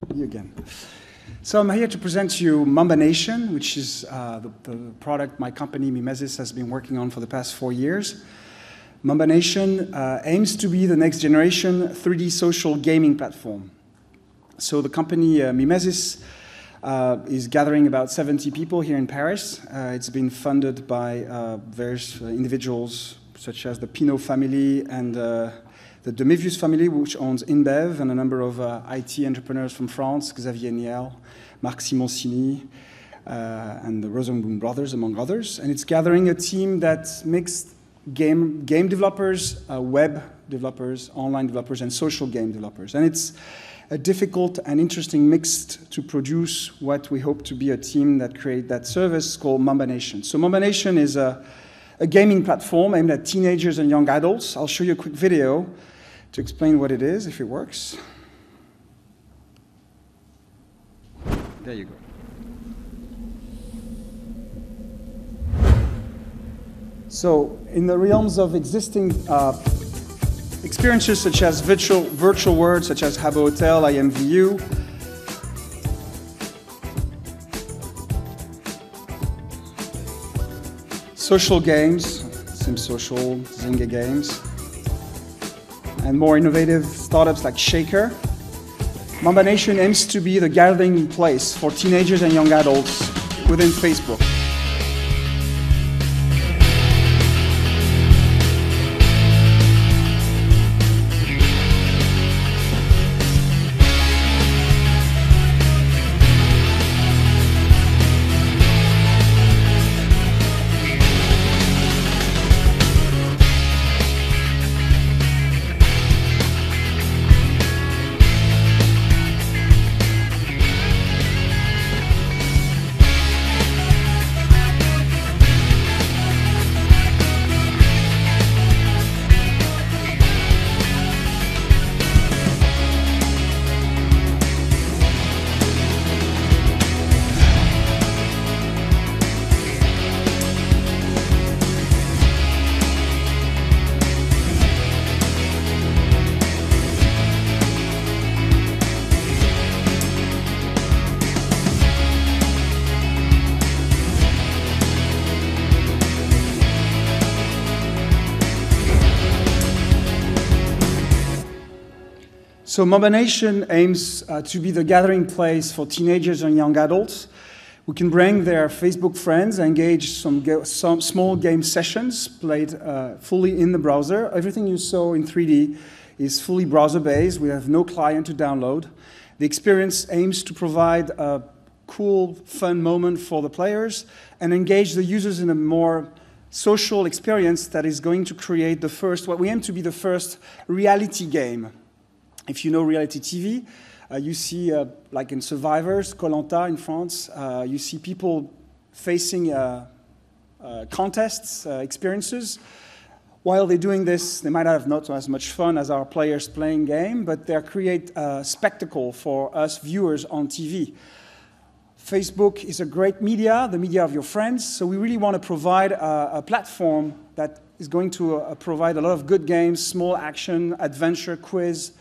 You again. So I'm here to present to you Mamba Nation, which is the product my company Mimesis has been working on for the past 4 years. Mamba Nation aims to be the next generation 3D social gaming platform. So the company Mimesis is gathering about 70 people here in Paris. It's been funded by various individuals such as the Pinot family and the Mimesis family, which owns InBev, and a number of IT entrepreneurs from France, Xavier Niel, Marc Simoncini, and the Rosenblum brothers, among others. And it's gathering a team that mixed game developers, web developers, online developers, and social game developers. And it's a difficult and interesting mix to produce what we hope to be a team that create that service called Mamba Nation. So Mamba Nation is a gaming platform aimed at teenagers and young adults. I'll show you a quick video to explain what it is, if it works. There you go. So, in the realms of existing experiences such as virtual worlds, such as Habbo Hotel, IMVU, social games, SimSocial, Zynga games, and more innovative startups like Shaker, Mamba Nation aims to be the gathering place for teenagers and young adults within Facebook. So Mamba Nation aims to be the gathering place for teenagers and young adults who can bring their Facebook friends, engage some small game sessions played fully in the browser. Everything you saw in 3D is fully browser-based. We have no client to download. The experience aims to provide a cool, fun moment for the players and engage the users in a more social experience that is going to create the first, what we aim to be the first reality game. If you know reality TV, you see, like in Survivors, Koh-Lanta in France, you see people facing contests, experiences. While they're doing this, they might have not as much fun as our players playing game, but they create a spectacle for us viewers on TV. Facebook is a great media, the media of your friends, so we really want to provide a platform that is going to provide a lot of good games, small action, adventure, quiz,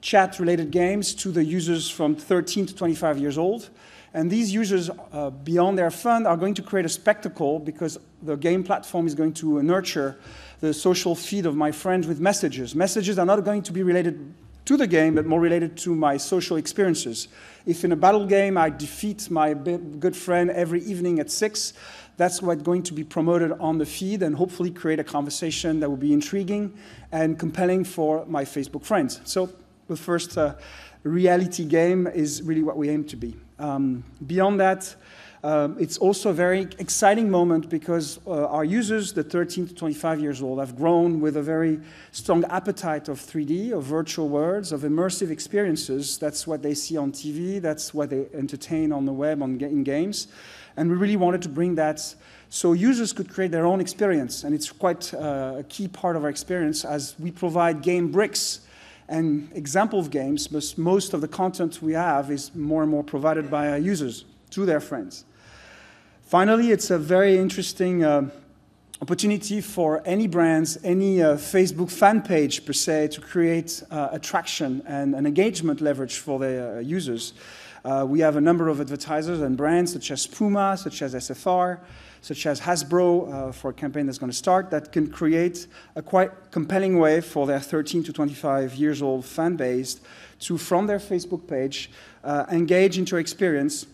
chat-related games to the users from 13 to 25 years old. And these users, beyond their fun, are going to create a spectacle because the game platform is going to nurture the social feed of my friends with messages. Messages are not going to be related to the game, but more related to my social experiences. If in a battle game I defeat my good friend every evening at 6, that's what's going to be promoted on the feed and hopefully create a conversation that will be intriguing and compelling for my Facebook friends. So the first reality game is really what we aim to be. Beyond that, it's also a very exciting moment because our users, the 13 to 25 years old, have grown with a very strong appetite of 3D, of virtual worlds, of immersive experiences. That's what they see on TV. That's what they entertain on the web, in games. And we really wanted to bring that so users could create their own experience. And it's quite a key part of our experience as we provide game bricks and example of games, but most of the content we have is more and more provided by our users to their friends. Finally, it's a very interesting opportunity for any brands, any Facebook fan page per se, to create attraction and an engagement leverage for their users. We have a number of advertisers and brands such as Puma, such as SFR, such as Hasbro for a campaign that's going to start, that can create a quite compelling way for their 13 to 25 years old fan base to, from their Facebook page, engage into experience,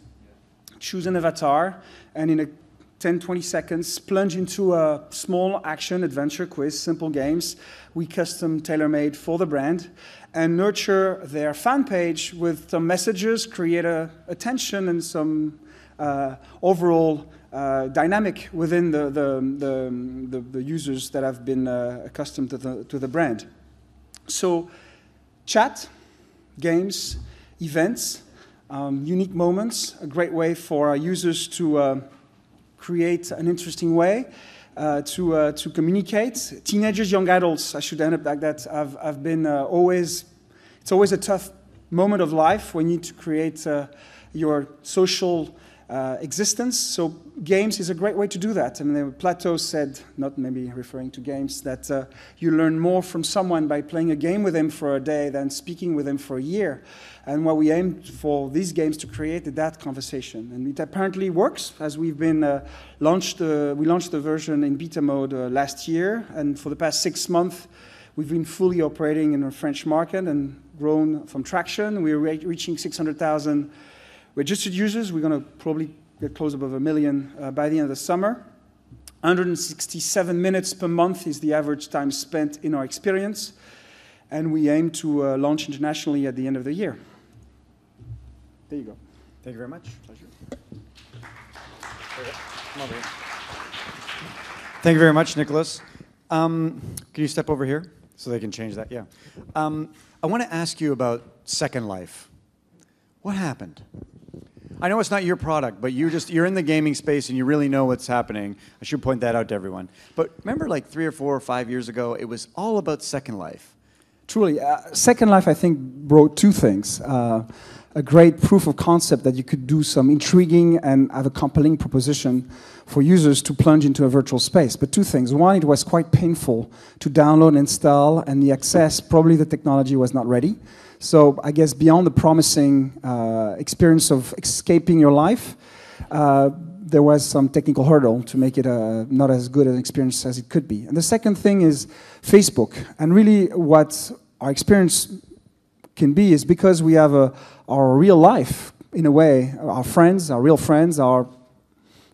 choose an avatar, and in a 10-20 seconds, plunge into a small action adventure quiz, simple games we custom tailor-made for the brand, and nurture their fan page with some messages, create attention and some overall dynamic within the users that have been accustomed to the brand. So chat, games, events, unique moments, a great way for our users to create an interesting way to communicate. Teenagers, young adults, I should end up like that, have been it's always a tough moment of life when you need to create your social existence. So games is a great way to do that. I mean, Plato said, not maybe referring to games, that you learn more from someone by playing a game with him for a day than speaking with him for a year. And what we aim for these games to create is that conversation. And it apparently works, as we've been we launched the version in beta mode last year, and for the past 6 months, we've been fully operating in the French market and grown from traction. We're reaching 600,000 registered users. We're going to probably get close above 1 million by the end of the summer. 167 minutes per month is the average time spent in our experience, and we aim to launch internationally at the end of the year. There you go. Thank you very much. Pleasure. Come over here. Thank you very much, Nicholas. Can you step over here so they can change that? Yeah. I want to ask you about Second Life. What happened? I know it's not your product, but you're in the gaming space and you really know what's happening. I should point that out to everyone. But remember, like 3 or 4 or 5 years ago, it was all about Second Life. Truly, Second Life, I think, brought 2 things. A great proof of concept that you could do some intriguing and have a compelling proposition for users to plunge into a virtual space. But 2 things. One, it was quite painful to download and install, and the access, probably the technology was not ready. So I guess beyond the promising experience of escaping your life, there was some technical hurdle to make it not as good an experience as it could be. And the second thing is Facebook. And really what our experience can be is because we have our real life, in a way, our friends, our real friends, our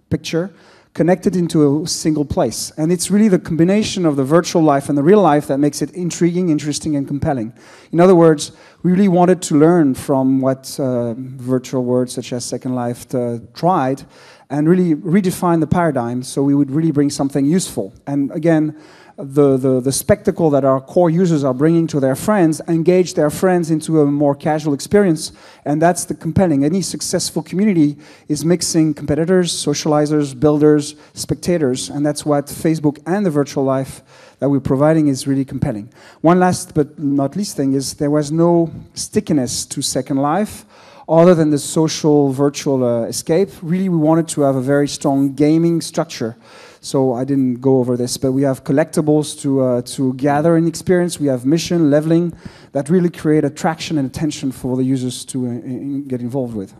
picture, connected into a single place. And it's really the combination of the virtual life and the real life that makes it intriguing, interesting, and compelling. In other words, we really wanted to learn from what virtual worlds such as Second Life tried, and really redefine the paradigm so we would really bring something useful. And again, the spectacle that our core users are bringing to their friends, engage their friends into a more casual experience, and that's the compelling. Any successful community is mixing competitors, socializers, builders, spectators, and that's what Facebook and the virtual life that we're providing is really compelling. One last but not least thing is there was no stickiness to Second Life other than the social virtual escape. Really, we wanted to have a very strong gaming structure. So I didn't go over this, but we have collectibles to gather an experience. We have mission, leveling, that really create attraction and attention for the users to get involved with.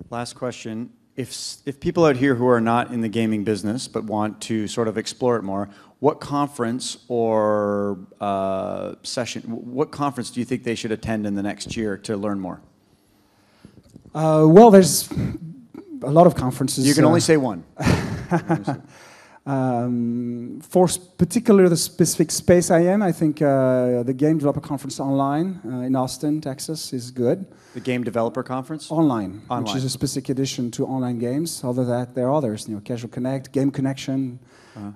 Last question. If people out here who are not in the gaming business but want to sort of explore it more, what conference or what conference do you think they should attend in the next year to learn more? Well, there's a lot of conferences. You can only say one. For particularly the specific space I am, I think the Game Developer Conference online in Austin, Texas is good. The Game Developer Conference? Online, which is a specific addition to online games. Other than that, there are others. Casual Connect, Game Connection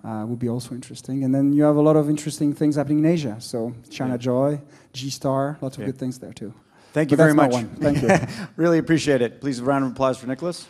would be also interesting. And then you have a lot of interesting things happening in Asia. So China Joy, G-Star, lots of good things there too. Thank you very much. Thank you. Really appreciate it. Please, a round of applause for Nicholas.